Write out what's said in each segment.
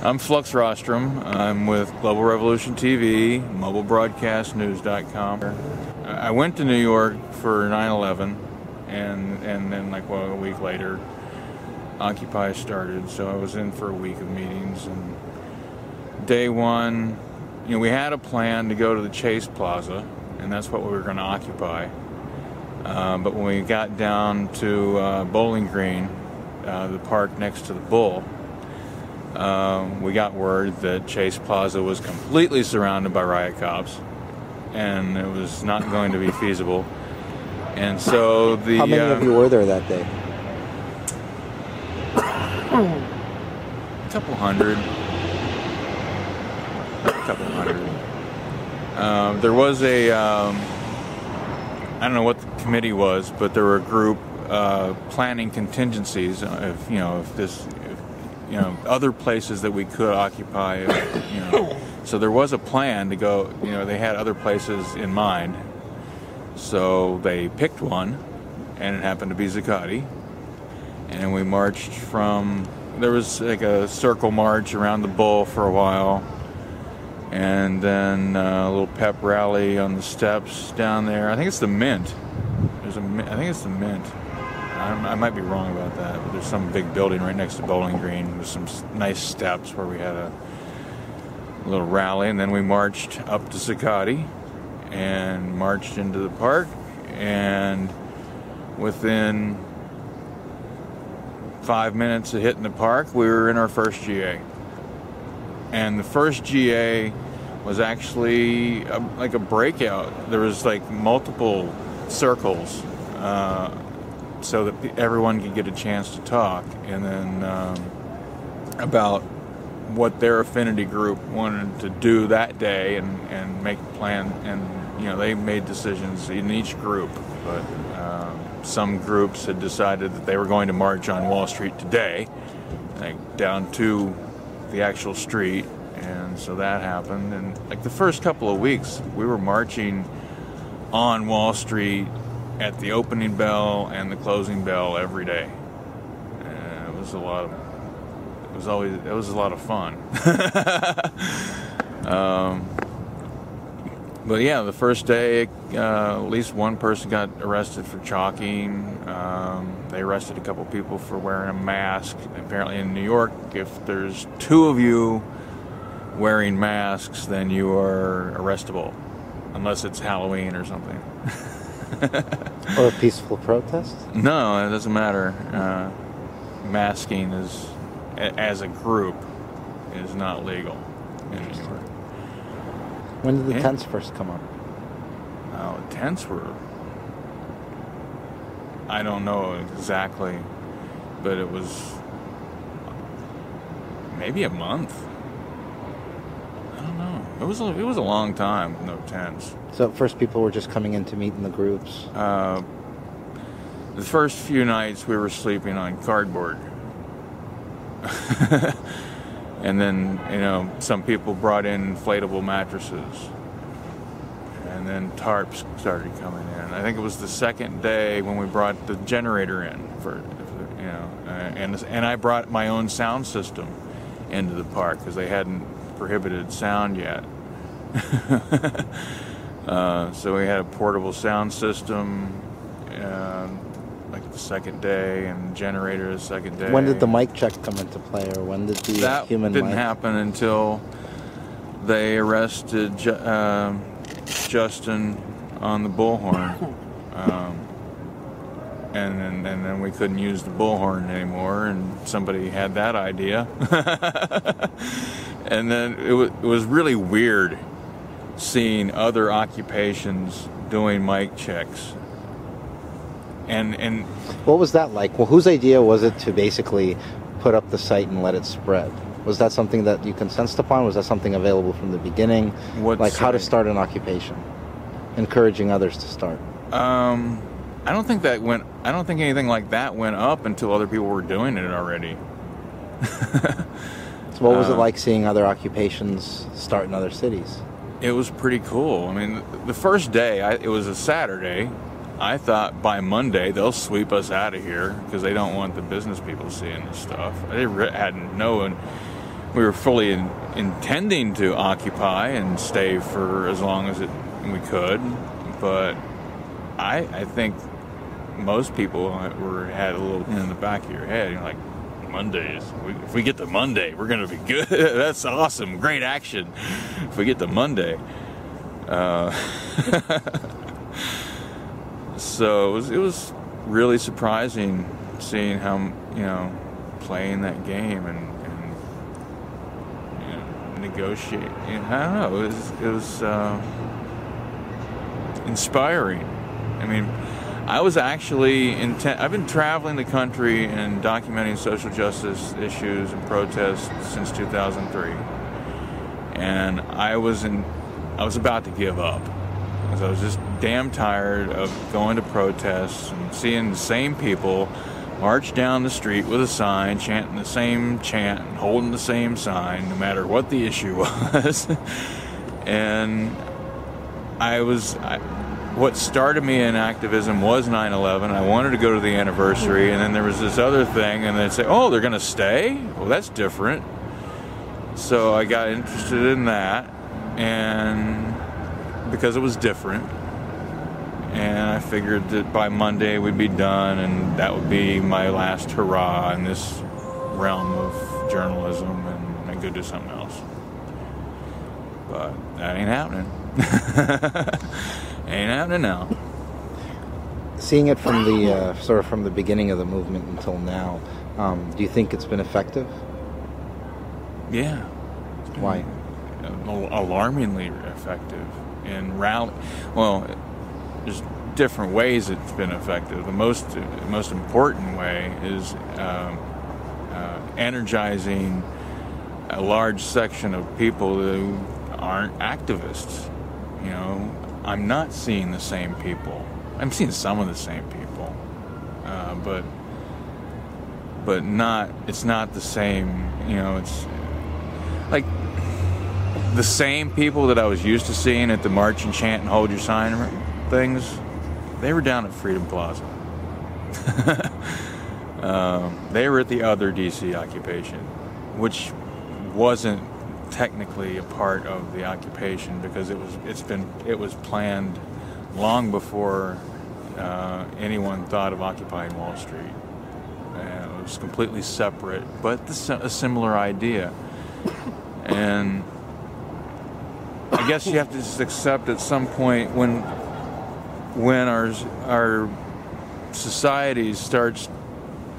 I'm FluxRostra. I'm with Global Revolution TV, mobilebroadcastnews.com. I went to New York for 9/11, and then a week later, Occupy started. So I was in for a week of meetings. And day one, we had a plan to go to the Chase Plaza, and that's what we were going to occupy. But when we got down to Bowling Green, the park next to the Bull, we got word that Chase Plaza was completely surrounded by riot cops, and it was not going to be feasible. And so the how many of you were there that day? A couple hundred. There was a I don't know what the committee was, but there were a group planning contingencies if other places that we could occupy, So there was a plan to go, they had other places in mind. So they picked one, and it happened to be Zuccotti. And we marched there was like a circle march around the Bull for a while. And then a little pep rally on the steps down there. I think it's the Mint. I think it's the Mint. I might be wrong about that, but there's some big building right next to Bowling Green with some nice steps where we had a little rally, and then we marched up to Zuccotti and marched into the park, and within 5 minutes of hitting the park, we were in our first GA. And the first GA was actually like a breakout. There was like multiple circles, so that everyone could get a chance to talk, and then about what their affinity group wanted to do that day, and make a plan. And they made decisions in each group, but some groups had decided that they were going to march on Wall Street today, like down to the actual street. And so that happened, and like the first couple of weeks we were marching on Wall Street at the opening bell and the closing bell every day. And it was a lot of fun. But yeah, the first day at least one person got arrested for chalking. They arrested a couple people for wearing a mask. Apparently in New York, if there's two of you wearing masks, then you are arrestable, unless it's Halloween or something. Or a peaceful protest? No, it doesn't matter. Masking as a group is not legal in New York. When did the tents first come up? The tents were, I don't know exactly, but it was maybe a month. I don't know. It was a long time with no tents. So at first people were just coming in to meet in the groups? The first few nights we were sleeping on cardboard. And then, some people brought in inflatable mattresses. And then tarps started coming in. I think it was the second day when we brought the generator in and I brought my own sound system into the park because they hadn't prohibited sound yet. So we had a portable sound system like the second day, and generator the second day. When did the mic check come into play, or when did the human mic? That didn't happen until they arrested Justin on the bullhorn. And then we couldn't use the bullhorn anymore, and somebody had that idea. And then it was really weird seeing other occupations doing mic checks. And what was that like? Well, whose idea was it to basically put up the site and let it spread? Was that something that you consensed upon? Was that something available from the beginning? How to start an occupation, encouraging others to start? I don't think anything like that went up until other people were doing it already. So what was it like seeing other occupations start in other cities? It was pretty cool. I mean, the first day, it was a Saturday. I thought by Monday they'll sweep us out of here because they don't want the business people seeing this stuff. I hadn't known we were fully intending to occupy and stay for as long as we could, but I think most people had a little in the back of your head, you know, like, Mondays. If we get to Monday, we're going to be good. That's awesome. Great action. If we get to Monday. So it was really surprising seeing how, you know, playing that game and you know, negotiate. You know, I don't know. It was inspiring. I mean, I was actually I've been traveling the country and documenting social justice issues and protests since 2003, and I was about to give up because I was just damn tired of going to protests and seeing the same people march down the street with a sign, chanting the same chant and holding the same sign, no matter what the issue was. And what started me in activism was 9/11. I wanted to go to the anniversary, and then there was this other thing, and they'd say, oh, they're going to stay? Well, that's different. So I got interested in that, and because it was different, and I figured that by Monday we'd be done, and that would be my last hurrah in this realm of journalism, and I could do something else. But that ain't happening. Ain't happening now. Seeing it from the sort of from the beginning of the movement until now, do you think it's been effective? Yeah. Why? Alarmingly effective in rally. Well, there's different ways it's been effective. The most important way is energizing a large section of people who aren't activists. You know, I'm not seeing the same people. I'm seeing some of the same people, but not. It's not the same. You know, it's like the same people that I was used to seeing at the march and chant and hold your sign things. They were down at Freedom Plaza. They were at the other DC occupation, which wasn't technically a part of the occupation because it was planned long before anyone thought of occupying Wall Street. It was completely separate, but a similar idea. And I guess you have to just accept at some point when our society starts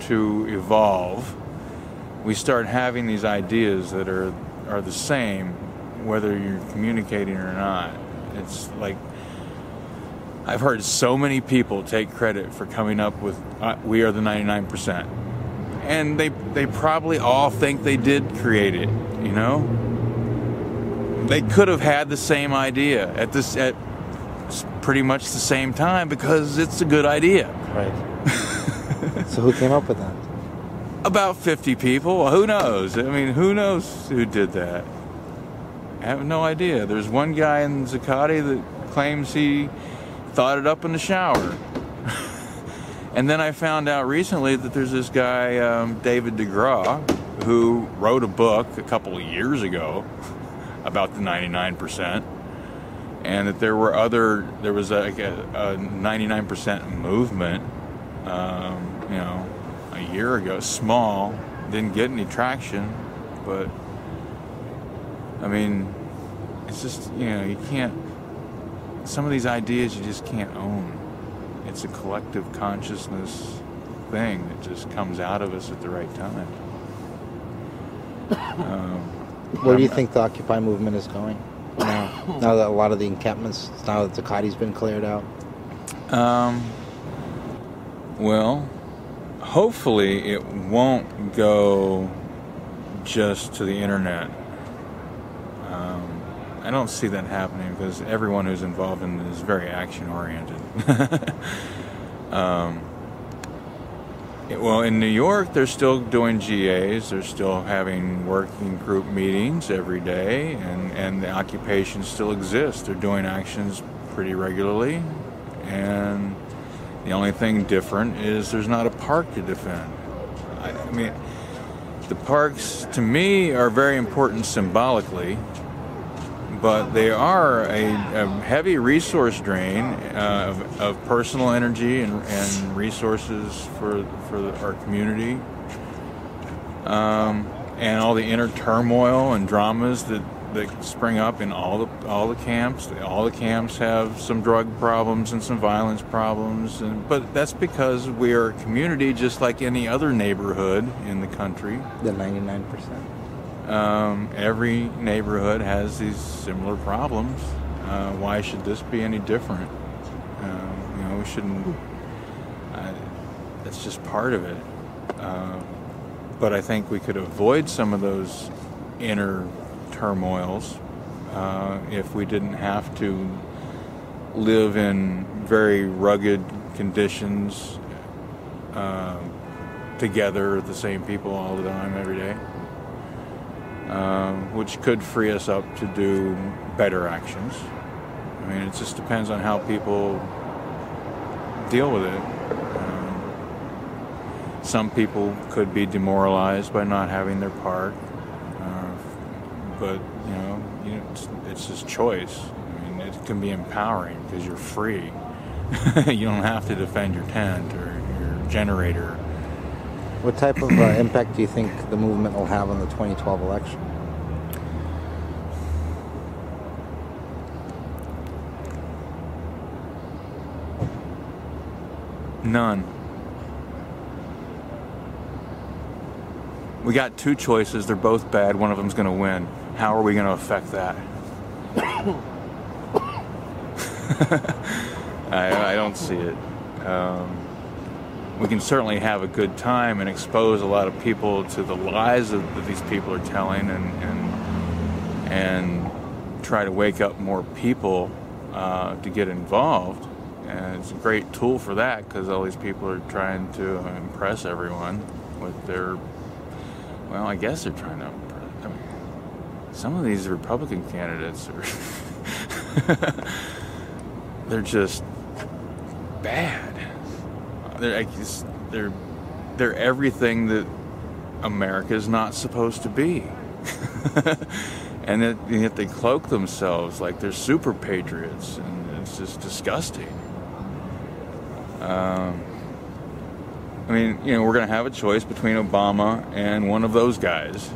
to evolve, we start having these ideas that are the same, whether you're communicating or not. It's like I've heard so many people take credit for coming up with "we are the 99%," and they probably all think they did create it. You know, they could have had the same idea at pretty much the same time because it's a good idea. Right. So who came up with that? About 50 people. Who knows? I mean, who knows who did that? I have no idea. There's one guy in Zuccotti that claims he thought it up in the shower. And then I found out recently that there's this guy, David DeGraw, who wrote a book a couple of years ago about the 99%, and that there was a 99% movement, you know, a year ago, small, didn't get any traction, but I mean, it's just, you know, you can't, some of these ideas you just can't own. It's a collective consciousness thing that just comes out of us at the right time. Where do you think the Occupy movement is going now? Now that a lot of the encampments, now that Zuccotti's been cleared out? Well, hopefully it won't go just to the internet. I don't see that happening because everyone who's involved in it is very action-oriented. Well, in New York, they're still doing GAs. They're still having working group meetings every day, and the occupation still exists. They're doing actions pretty regularly, and the only thing different is there's not a park to defend. I mean, The parks, to me, are very important symbolically, but they are a heavy resource drain of personal energy and resources for our community, and all the inner turmoil and dramas that spring up in all the camps. All the camps have some drug problems and some violence problems, but that's because we are a community just like any other neighborhood in the country. The 99%. Every neighborhood has these similar problems. Why should this be any different? We shouldn't. That's just part of it. But I think we could avoid some of those inner turmoils if we didn't have to live in very rugged conditions together, the same people all the time, every day, which could free us up to do better actions. I mean, it just depends on how people deal with it. Some people could be demoralized by not having their park, but it's just choice. I mean, it can be empowering because you're free. You don't have to defend your tent or your generator. What type of impact do you think the movement will have on the 2012 election? None. We got two choices. They're both bad. One of them's going to win. How are we going to affect that? I don't see it. We can certainly have a good time and expose a lot of people to the lies that these people are telling, and try to wake up more people to get involved. And it's a great tool for that because all these people are trying to impress everyone with their. Well, I guess they're trying to impress. I mean, some of these Republican candidates are. They're just bad. They're everything that America is not supposed to be, and yet they cloak themselves like they're super patriots, and it's just disgusting. I mean, we're going to have a choice between Obama and one of those guys.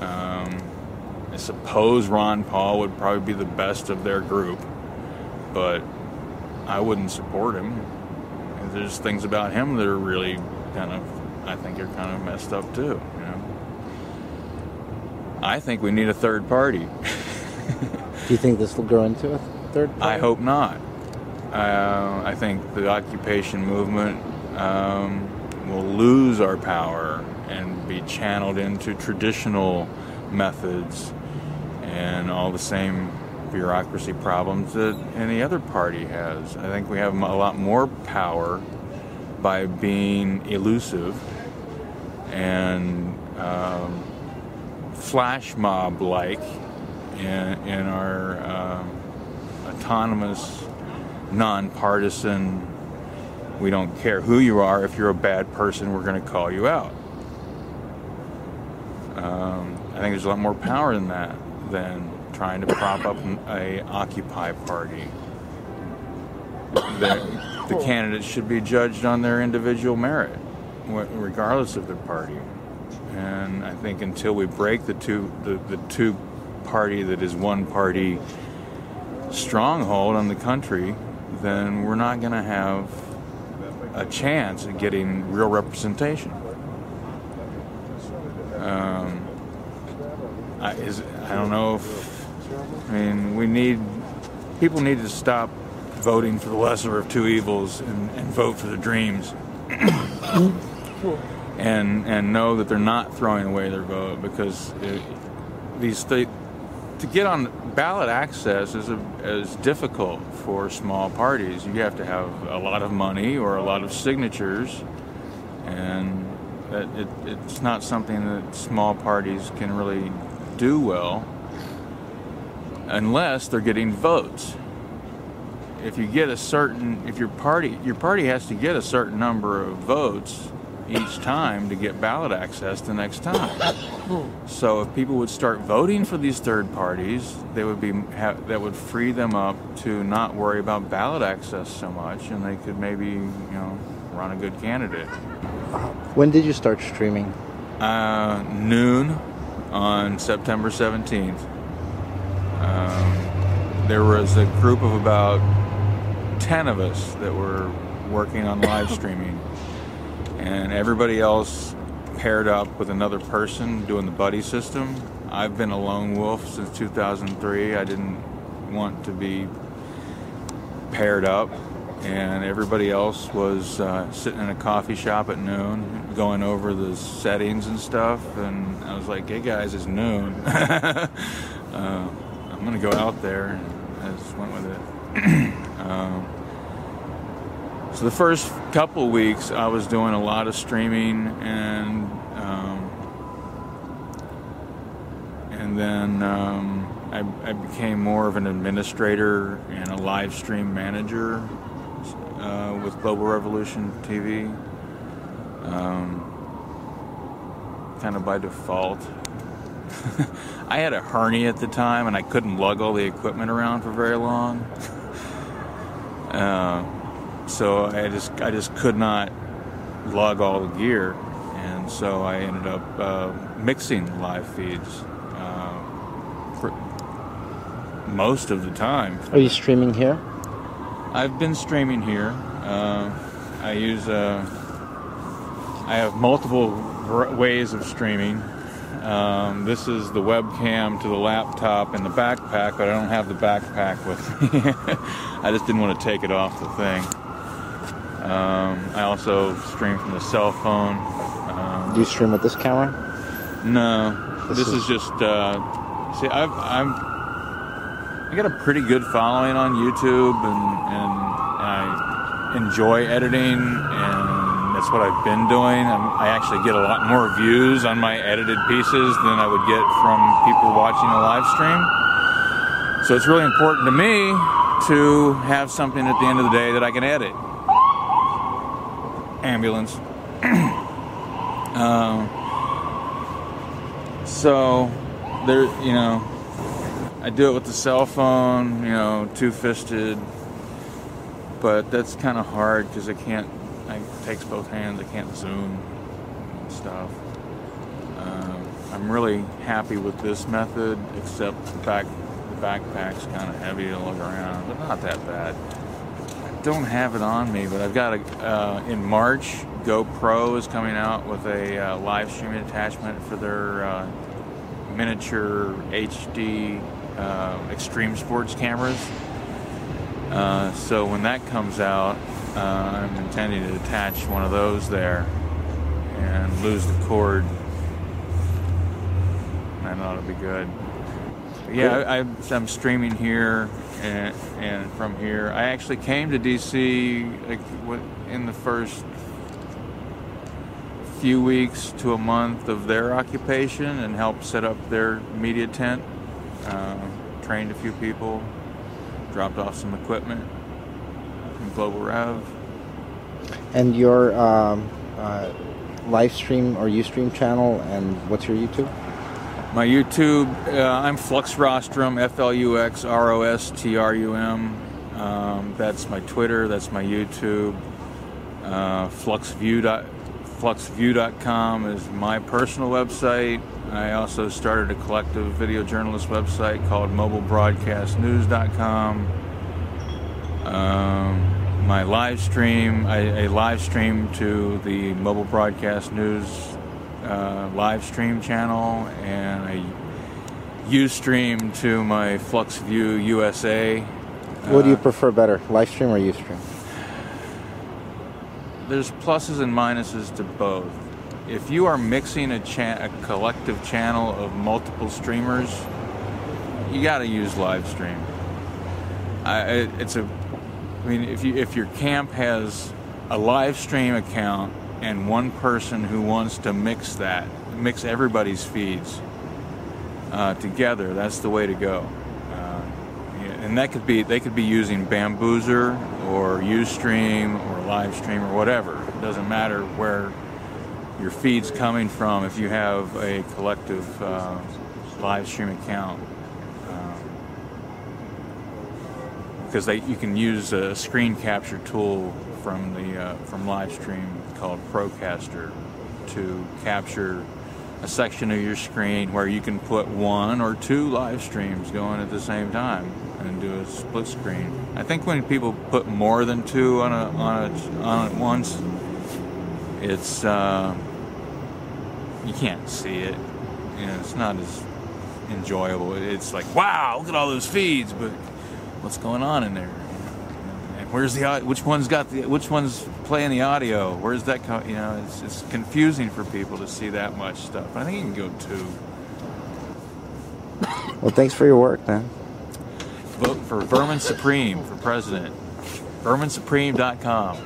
I suppose Ron Paul would probably be the best of their group, but I wouldn't support him. There's things about him that are really I think are kind of messed up too. I think we need a third party. Do you think this will grow into a third party? I hope not. I think the occupation movement will lose our power and be channeled into traditional methods and all the same bureaucracy problems that any other party has. I think we have a lot more power by being elusive and flash mob-like in our autonomous, nonpartisan, we don't care who you are. If you're a bad person, we're going to call you out. I think there's a lot more power in that than trying to prop up a Occupy party. The candidates should be judged on their individual merit, regardless of their party. And I think until we break the two party that is one party stronghold on the country, then we're not going to have a chance at getting real representation. I don't know if, people need to stop voting for the lesser of two evils and vote for their dreams. and know that they're not throwing away their vote, because to get on ballot access is difficult for small parties. You have to have a lot of money or a lot of signatures, and it's not something that small parties can really do well unless they're getting votes. If your party has to get a certain number of votes each time to get ballot access the next time. So if people would start voting for these third parties, they would that would free them up to not worry about ballot access so much, and they could maybe, run a good candidate. When did you start streaming? Noon on September 17th. There was a group of about 10 of us that were working on live streaming, and everybody else paired up with another person doing the buddy system. I've been a lone wolf since 2003. I didn't want to be paired up, and everybody else was sitting in a coffee shop at noon going over the settings and stuff, and I was like, hey guys, it's noon. I'm gonna go out there, and I just went with it. So the first couple weeks I was doing a lot of streaming, and then I became more of an administrator and a live stream manager with Global Revolution TV, kind of by default. I had a hernia at the time, and I couldn't lug all the equipment around for very long. So I just could not lug all the gear, and so I ended up mixing live feeds for most of the time. Are you streaming here? I've been streaming here. I have multiple ways of streaming. This is the webcam to the laptop and the backpack, but I don't have the backpack with me. I just didn't want to take it off the thing. I also stream from the cell phone. Do you stream with this camera? No, this is just. See, I got a pretty good following on YouTube, and I enjoy editing, and that's what I've been doing. I actually get a lot more views on my edited pieces than I would get from people watching a live stream. So it's really important to me to have something at the end of the day that I can edit. Ambulance. So there, I do it with the cell phone, two-fisted, but that's kind of hard because it takes both hands. I can't zoom and stuff. I'm really happy with this method, except the backpack's kind of heavy to lug around, but not that bad. I don't have it on me, but I've got in March, GoPro is coming out with a live streaming attachment for their miniature HD extreme sports cameras. So when that comes out, I'm intending to attach one of those there and lose the cord. That ought to be good. But yeah, I'm streaming here and from here. I actually came to DC in the first few weeks to a month of their occupation and helped set up their media tent. Trained a few people, dropped off some equipment from Global Rev. And your live stream or Ustream channel, and what's your YouTube? My YouTube, I'm FluxRostrum, FluxRostrum. That's my Twitter, that's my YouTube. Fluxview.com is my personal website. I also started a collective video journalist website called mobilebroadcastnews.com. My live stream, I live stream to the Mobile Broadcast News live stream channel, and I Ustream to my FluxView USA. What do you prefer better, live stream or Ustream? There's pluses and minuses to both. If you are mixing a collective channel of multiple streamers, you got to use live stream. If your camp has a live stream account and one person who wants to mix everybody's feeds together, that's the way to go. And they could be using Bamboozer or Ustream or Livestream or whatever. It doesn't matter where your feed's coming from if you have a collective live stream account, because you can use a screen capture tool from LiveStream called Procaster to capture a section of your screen where you can put 1 or 2 live streams going at the same time and do a split screen. I think when people put more than 2 on it once, it's you can't see it. You know, it's not as enjoyable. It's like, wow, look at all those feeds, but what's going on in there? And where's the audio? Which one's playing the audio? Where's that? You know, it's confusing for people to see that much stuff. But I think you can go 2. Well, thanks for your work, man. Vote for Vermin Supreme for president. VerminSupreme.com.